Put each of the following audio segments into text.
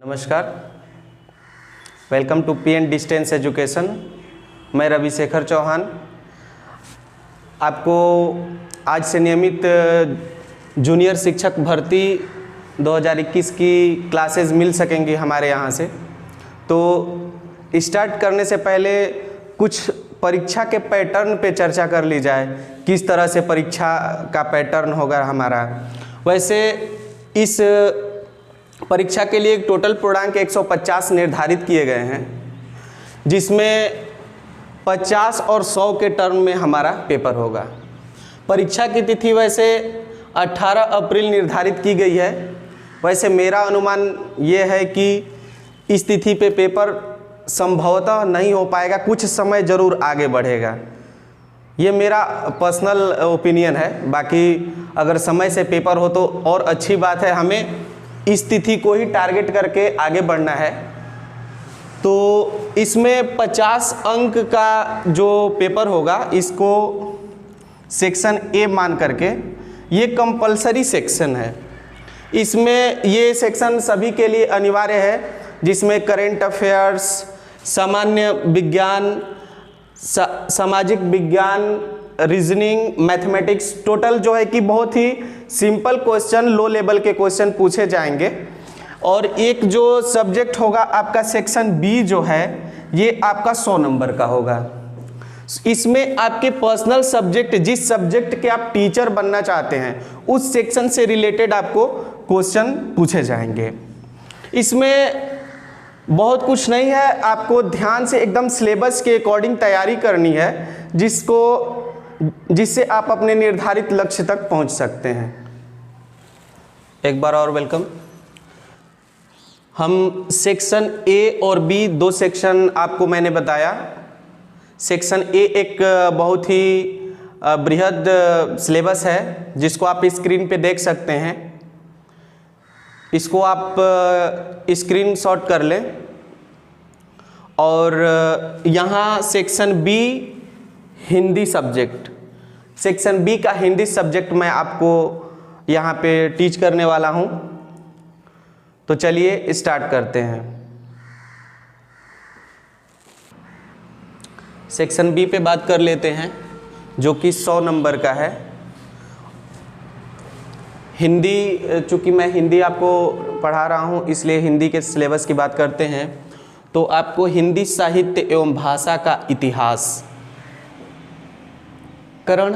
नमस्कार, welcome to PN distance education. मैं रविशेखर चौहान आपको आज से नियमित जूनियर शिक्षक भर्ती 2021 की क्लासेस मिल सकेंगी हमारे यहाँ से। तो स्टार्ट करने से पहले कुछ परीक्षा के पैटर्न पे चर्चा कर ली जाए, किस तरह से परीक्षा का पैटर्न होगा हमारा। वैसे इस परीक्षा के लिए टोटल पूर्णांक 150 निर्धारित किए गए हैं, जिसमें 50 और 100 के टर्म में हमारा पेपर होगा। परीक्षा की तिथि वैसे 18 अप्रैल निर्धारित की गई है। वैसे मेरा अनुमान ये है कि इस तिथि पे पेपर संभवतः नहीं हो पाएगा, कुछ समय ज़रूर आगे बढ़ेगा। ये मेरा पर्सनल ओपिनियन है। बाकी अगर समय से पेपर हो तो और अच्छी बात है, हमें इस तिथि को ही टारगेट करके आगे बढ़ना है। तो इसमें 50 अंक का जो पेपर होगा, इसको सेक्शन ए मान करके, ये कंपलसरी सेक्शन है। इसमें ये सेक्शन सभी के लिए अनिवार्य है, जिसमें करेंट अफेयर्स, सामान्य विज्ञान, सामाजिक विज्ञान, रीजनिंग, मैथमेटिक्स, टोटल जो है कि बहुत ही सिंपल क्वेश्चन, लो लेवल के क्वेश्चन पूछे जाएंगे। और एक जो सब्जेक्ट होगा आपका सेक्शन बी जो है, ये आपका 100 नंबर का होगा। इसमें आपके पर्सनल सब्जेक्ट, जिस सब्जेक्ट के आप टीचर बनना चाहते हैं, उस सेक्शन से रिलेटेड आपको क्वेश्चन पूछे जाएंगे। इसमें बहुत कुछ नहीं है, आपको ध्यान से एकदम सिलेबस के अकॉर्डिंग तैयारी करनी है, जिससे आप अपने निर्धारित लक्ष्य तक पहुंच सकते हैं। एक बार और वेलकम। हम सेक्शन ए और बी, दो सेक्शन आपको मैंने बताया। सेक्शन ए एक बहुत ही बृहद सिलेबस है, जिसको आप स्क्रीन पे देख सकते हैं। इसको आप स्क्रीनशॉट कर लें। और यहाँ section B Hindi subject, section B का हिंदी सब्जेक्ट मैं आपको यहाँ पे टीच करने वाला हूँ। तो चलिए स्टार्ट करते हैं। सेक्शन बी पे बात कर लेते हैं, जो कि 100 नंबर का है। हिंदी, चूँकि मैं हिंदी आपको पढ़ा रहा हूँ, इसलिए हिंदी के सिलेबस की बात करते हैं। तो आपको हिंदी साहित्य एवं भाषा का इतिहास, करण,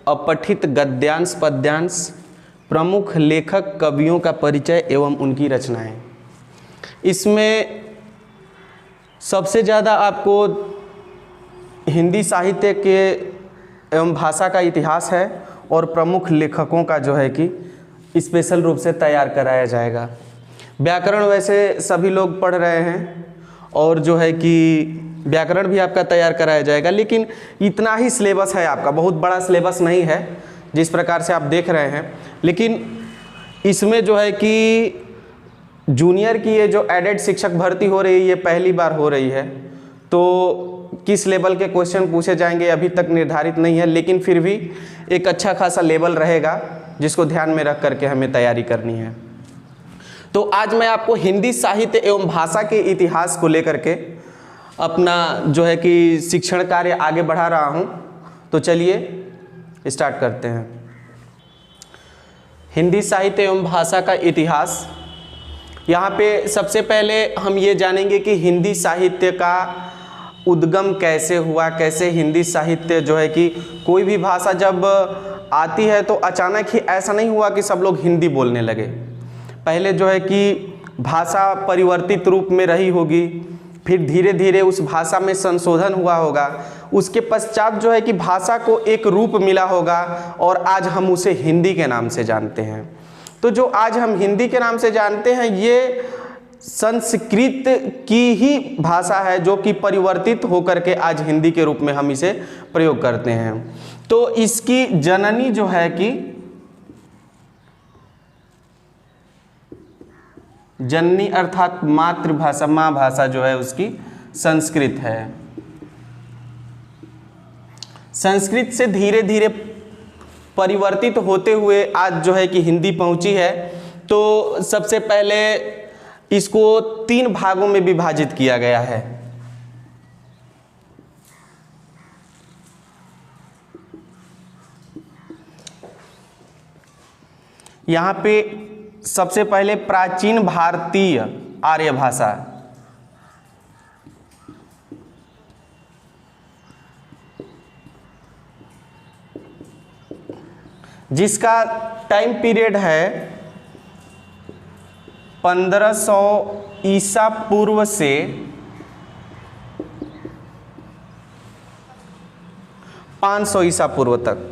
अपठित गद्यांश पद्यांश, प्रमुख लेखक कवियों का परिचय एवं उनकी रचनाएं। इसमें सबसे ज़्यादा आपको हिंदी साहित्य के एवं भाषा का इतिहास है, और प्रमुख लेखकों का जो है कि स्पेशल रूप से तैयार कराया जाएगा। व्याकरण वैसे सभी लोग पढ़ रहे हैं, और जो है कि व्याकरण भी आपका तैयार कराया जाएगा। लेकिन इतना ही सिलेबस है आपका, बहुत बड़ा सिलेबस नहीं है जिस प्रकार से आप देख रहे हैं। लेकिन इसमें जो है कि जूनियर की ये जो एडेड शिक्षक भर्ती हो रही है, ये पहली बार हो रही है। तो किस लेवल के क्वेश्चन पूछे जाएंगे अभी तक निर्धारित नहीं है, लेकिन फिर भी एक अच्छा खासा लेवल रहेगा, जिसको ध्यान में रख करके हमें तैयारी करनी है। तो आज मैं आपको हिंदी साहित्य एवं भाषा के इतिहास को लेकर के अपना जो है कि शिक्षण कार्य आगे बढ़ा रहा हूँ। तो चलिए स्टार्ट करते हैं। हिंदी साहित्य एवं भाषा का इतिहास, यहाँ पे सबसे पहले हम ये जानेंगे कि हिंदी साहित्य का उद्गम कैसे हुआ, कैसे हिंदी साहित्य जो है कि कोई भी भाषा जब आती है तो अचानक ही ऐसा नहीं हुआ कि सब लोग हिंदी बोलने लगे। पहले जो है कि भाषा परिवर्तित रूप में रही होगी, फिर धीरे धीरे उस भाषा में संशोधन हुआ होगा, उसके पश्चात जो है कि भाषा को एक रूप मिला होगा, और आज हम उसे हिंदी के नाम से जानते हैं। तो जो आज हम हिंदी के नाम से जानते हैं, ये संस्कृत की ही भाषा है, जो कि परिवर्तित होकर के आज हिंदी के रूप में हम इसे प्रयोग करते हैं। तो इसकी जननी जो है कि जननी अर्थात मातृभाषा, माँ भाषा जो है उसकी संस्कृत है। संस्कृत से धीरे धीरे परिवर्तित होते हुए आज जो है कि हिंदी पहुंची है। तो सबसे पहले इसको 3 भागों में विभाजित किया गया है। यहाँ पे सबसे पहले प्राचीन भारतीय आर्य भाषा, जिसका टाइम पीरियड है 1500 ईसा पूर्व से 500 ईसा पूर्व तक।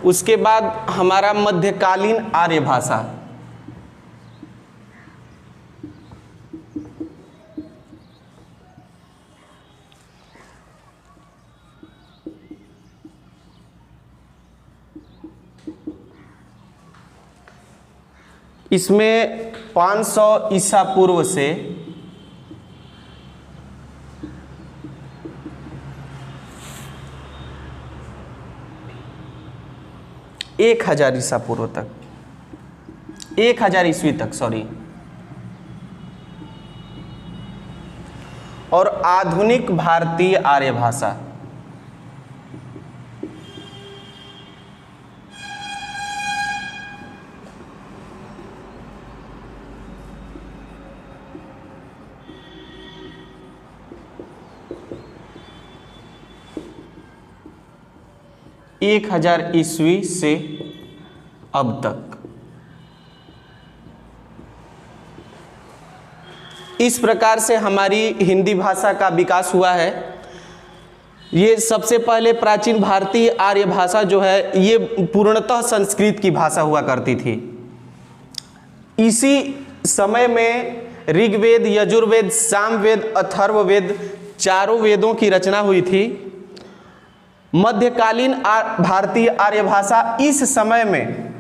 उसके बाद हमारा मध्यकालीन आर्य भाषा, इसमें 500 ईसा पूर्व से 1000 ईसा पूर्व तक, 1000 ईस्वी तक सॉरी, और आधुनिक भारतीय आर्य भाषा, एक 1000 ईस्वी से अब तक। इस प्रकार से हमारी हिंदी भाषा का विकास हुआ है। ये सबसे पहले प्राचीन भारतीय आर्य भाषा जो है ये पूर्णतः संस्कृत की भाषा हुआ करती थी। इसी समय में ऋग्वेद, यजुर्वेद, सामवेद, अथर्ववेद चारों वेदों की रचना हुई थी। मध्यकालीन भारतीय आर्य भाषा इस समय में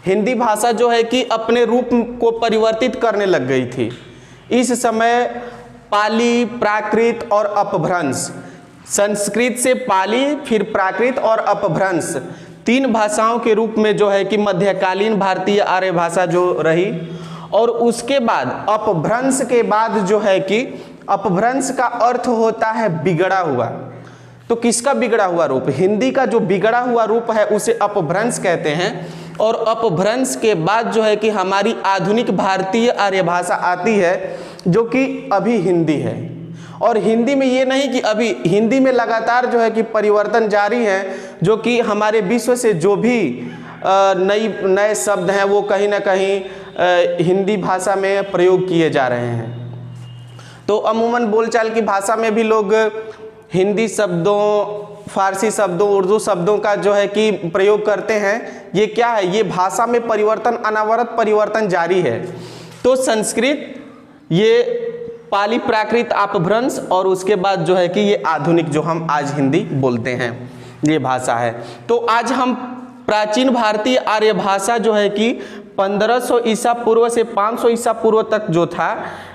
हिंदी भाषा जो है कि अपने रूप को परिवर्तित करने लग गई थी। इस समय पाली, प्राकृत और अपभ्रंश, संस्कृत से पाली फिर प्राकृत और अपभ्रंश 3 भाषाओं के रूप में जो है कि मध्यकालीन भारतीय आर्य भाषा जो रही। और उसके बाद अपभ्रंश के बाद जो है कि अपभ्रंश का अर्थ होता है बिगड़ा हुआ। तो किसका बिगड़ा हुआ रूप? हिंदी का जो बिगड़ा हुआ रूप है उसे अपभ्रंश कहते हैं। और अपभ्रंश के बाद जो है कि हमारी आधुनिक भारतीय आर्य भाषा आती है जो कि अभी हिंदी है। और हिंदी में ये नहीं कि अभी, हिंदी में लगातार जो है कि परिवर्तन जारी है, जो कि हमारे विश्व से जो भी नए शब्द हैं वो कहीं ना कहीं हिंदी भाषा में प्रयोग किए जा रहे हैं। तो अमूमन बोलचाल की भाषा में भी लोग हिंदी शब्दों, फारसी शब्दों, उर्दू शब्दों का जो है कि प्रयोग करते हैं। ये क्या है? ये भाषा में परिवर्तन, अनवरत परिवर्तन जारी है। तो संस्कृत, ये पाली, प्राकृत, अपभ्रंश और उसके बाद जो है कि ये आधुनिक जो हम आज हिंदी बोलते हैं ये भाषा है। तो आज हम प्राचीन भारतीय आर्य भाषा जो है कि 1500 ईसा पूर्व से 500 ईसा पूर्व तक जो था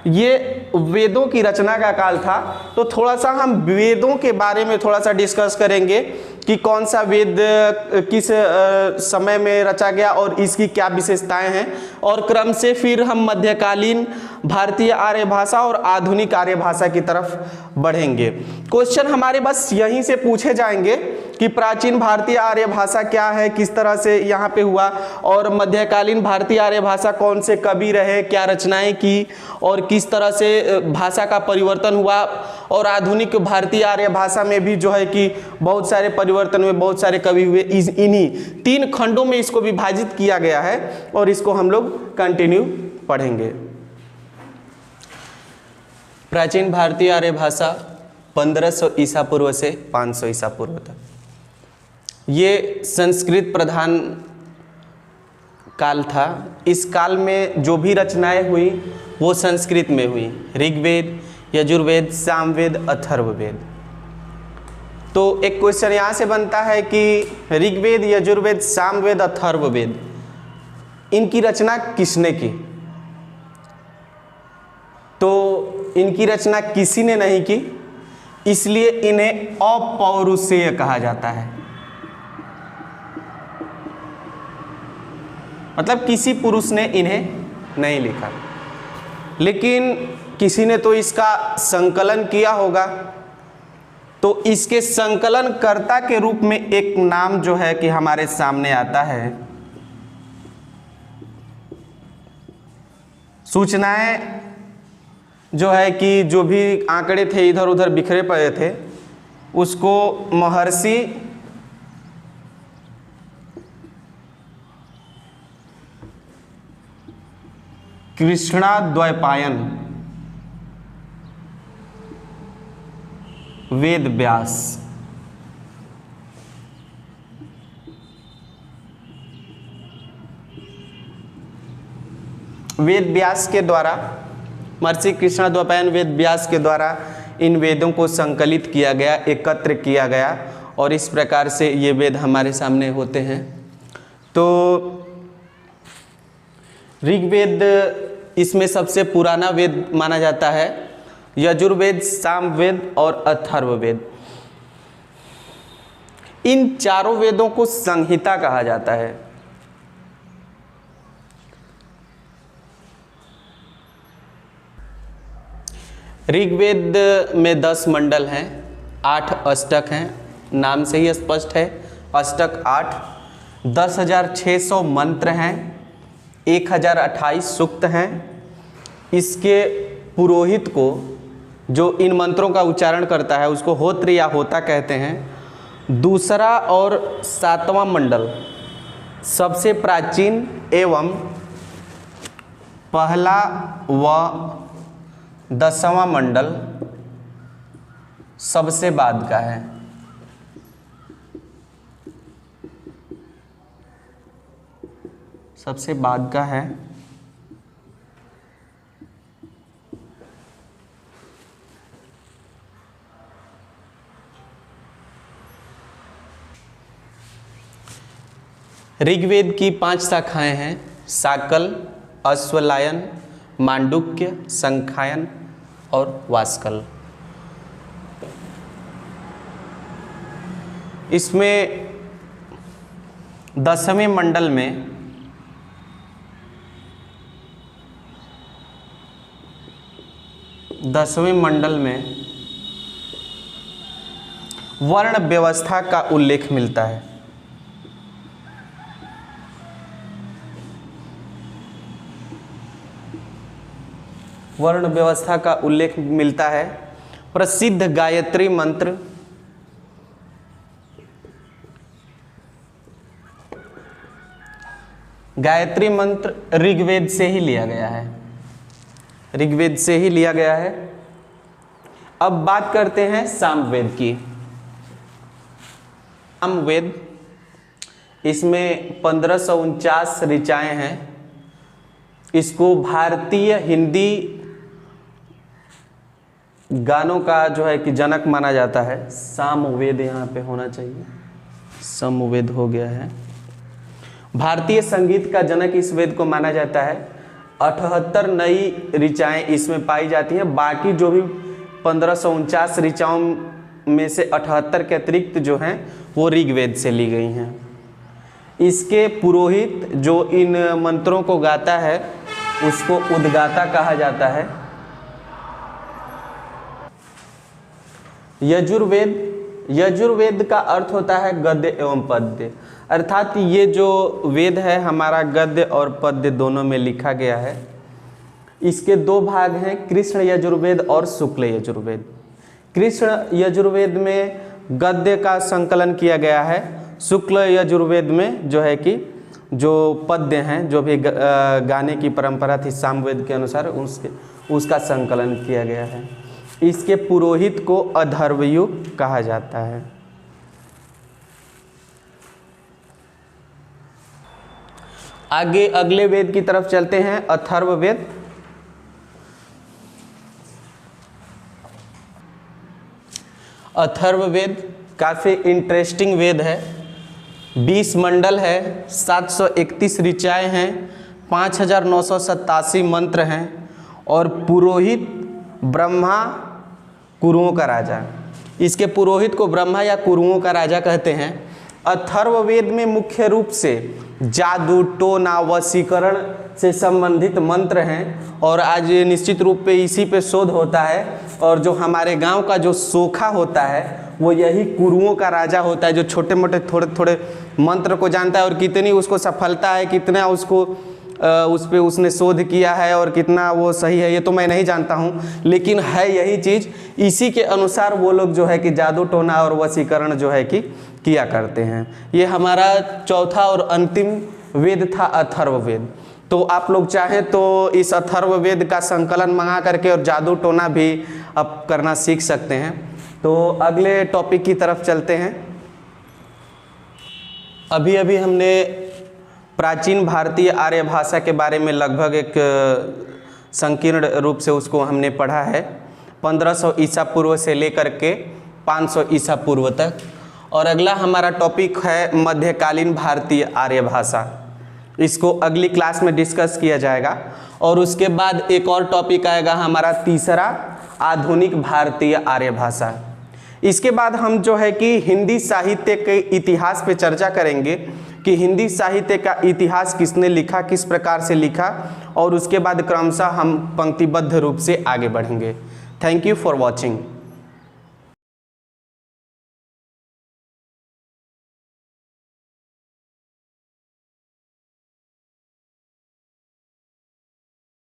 ये वेदों की रचना का काल था। तो थोड़ा सा हम वेदों के बारे में थोड़ा सा डिस्कस करेंगे कि कौन सा वेद किस समय में रचा गया और इसकी क्या विशेषताएं हैं। और क्रम से फिर हम मध्यकालीन भारतीय आर्य भाषा और आधुनिक आर्य भाषा की तरफ बढ़ेंगे। क्वेश्चन हमारे बस यहीं से पूछे जाएंगे कि प्राचीन भारतीय आर्य भाषा क्या है, किस तरह से यहाँ पे हुआ, और मध्यकालीन भारतीय आर्य भाषा कौन से कवि रहे, क्या रचनाएं की और किस तरह से भाषा का परिवर्तन हुआ। और आधुनिक भारतीय आर्य भाषा में भी जो है कि बहुत सारे परिवर्तन हुए, बहुत सारे कवि हुए। इन्हीं 3 खंडों में इसको विभाजित किया गया है और इसको हम लोग कंटिन्यू पढ़ेंगे। प्राचीन भारतीय आर्य भाषा 1500 ईसा पूर्व से 500 ईसा पूर्व तक, ये संस्कृत प्रधान काल था। इस काल में जो भी रचनाएं हुई वो संस्कृत में हुई। ऋग्वेद, यजुर्वेद, सामवेद, अथर्ववेद। तो एक क्वेश्चन यहाँ से बनता है कि ऋग्वेद, यजुर्वेद, सामवेद, अथर्ववेद इनकी रचना किसने की? तो इनकी रचना किसी ने नहीं की, इसलिए इन्हें अपौरुषेय कहा जाता है। मतलब किसी पुरुष ने इन्हें नहीं लिखा, लेकिन किसी ने तो इसका संकलन किया होगा। तो इसके संकलनकर्ता के रूप में एक नाम जो है कि हमारे सामने आता है। सूचनाएं जो है कि जो भी आंकड़े थे इधर उधर बिखरे पड़े थे, उसको महर्षि कृष्णाद्वैपायन वेद व्यास वेद व्यास के द्वारा, महर्षि कृष्णाद्वैपायन वेद व्यास के द्वारा इन वेदों को संकलित किया गया, एकत्र किया गया, और इस प्रकार से ये वेद हमारे सामने होते हैं। तो ऋग्वेद इसमें सबसे पुराना वेद माना जाता है। यजुर्वेद, सामवेद और अथर्ववेद, इन चारों वेदों को संहिता कहा जाता है। ऋग्वेद में 10 मंडल हैं, 8 अष्टक हैं, नाम से ही स्पष्ट है, अष्टक 8, 10,600 मंत्र हैं, 1028 सूक्त हैं। इसके पुरोहित को, जो इन मंत्रों का उच्चारण करता है, उसको होत्र या होता कहते हैं। दूसरा और 7वां मंडल सबसे प्राचीन एवं पहला व 10वां मंडल सबसे बाद का है। सबसे बाद का है। ऋग्वेद की 5 शाखाएं हैं, शाकल, अश्वलायन, मांडुक्य, संखायन और वास्कल। इसमें 10वें मंडल में वर्ण व्यवस्था का उल्लेख मिलता है। वर्ण व्यवस्था का उल्लेख मिलता है। प्रसिद्ध गायत्री मंत्र, गायत्री मंत्र ऋग्वेद से ही लिया गया है, ऋग्वेद से ही लिया गया है। अब बात करते हैं सामवेद की। सामवेद, इसमें 1549 ऋचाएं हैं। इसको भारतीय हिंदी गानों का जो है कि जनक माना जाता है। सामवेद यहाँ पे होना चाहिए, समवेद हो गया है। भारतीय संगीत का जनक इस वेद को माना जाता है। 78 नई ऋचाएं इसमें पाई जाती हैं। बाकी जो भी 1549 ऋचाओं में से 78 के अतिरिक्त जो हैं वो ऋग्वेद से ली गई हैं। इसके पुरोहित जो इन मंत्रों को गाता है उसको उद्गाता कहा जाता है। यजुर्वेद का अर्थ होता है गद्य एवं पद्य, अर्थात ये जो वेद है हमारा गद्य और पद्य दोनों में लिखा गया है। इसके 2 भाग हैं, कृष्ण यजुर्वेद और शुक्ल यजुर्वेद। कृष्ण यजुर्वेद में गद्य का संकलन किया गया है। शुक्ल यजुर्वेद में जो है कि जो पद्य हैं, जो भी गाने की परंपरा थी सामवेद के अनुसार, उसका संकलन किया गया है। इसके पुरोहित को अथर्वयु कहा जाता है। आगे अगले वेद की तरफ चलते हैं, अथर्ववेद। अथर्ववेद काफ़ी इंटरेस्टिंग वेद है। 20 मंडल है, 731 ऋचाएँ हैं, 5987 मंत्र हैं और पुरोहित ब्रह्मा, कुरुओं का राजा। इसके पुरोहित को ब्रह्मा या कुरुओं का राजा कहते हैं। अथर्ववेद में मुख्य रूप से जादू, टोना, वशीकरण से संबंधित मंत्र हैं और आज निश्चित रूप पे इसी पे शोध होता है। और जो हमारे गांव का जो सोखा होता है वो यही कुरुओं का राजा होता है, जो छोटे मोटे थोड़े थोड़े मंत्र को जानता है और कितनी उसको सफलता है, कितना उसको उस पे उसने शोध किया है और कितना वो सही है ये तो मैं नहीं जानता हूँ, लेकिन है यही चीज़। इसी के अनुसार वो लोग जो है कि जादू, टोना और वशीकरण जो है कि किया करते हैं। ये हमारा चौथा और अंतिम वेद था अथर्ववेद। तो आप लोग चाहें तो इस अथर्ववेद का संकलन मंगा करके और जादू टोना भी अब करना सीख सकते हैं। तो अगले टॉपिक की तरफ चलते हैं। अभी अभी हमने प्राचीन भारतीय आर्य भाषा के बारे में लगभग एक संकीर्ण रूप से उसको हमने पढ़ा है, 1500 ईसा पूर्व से लेकर के 500 ईसा पूर्व तक। और अगला हमारा टॉपिक है मध्यकालीन भारतीय आर्य भाषा। इसको अगली क्लास में डिस्कस किया जाएगा। और उसके बाद एक और टॉपिक आएगा हमारा तीसरा, आधुनिक भारतीय आर्य भाषा। इसके बाद हम जो है कि हिंदी साहित्य के इतिहास पे चर्चा करेंगे कि हिंदी साहित्य का इतिहास किसने लिखा, किस प्रकार से लिखा, और उसके बाद क्रमशः हम पंक्तिबद्ध रूप से आगे बढ़ेंगे। Thank you for watching.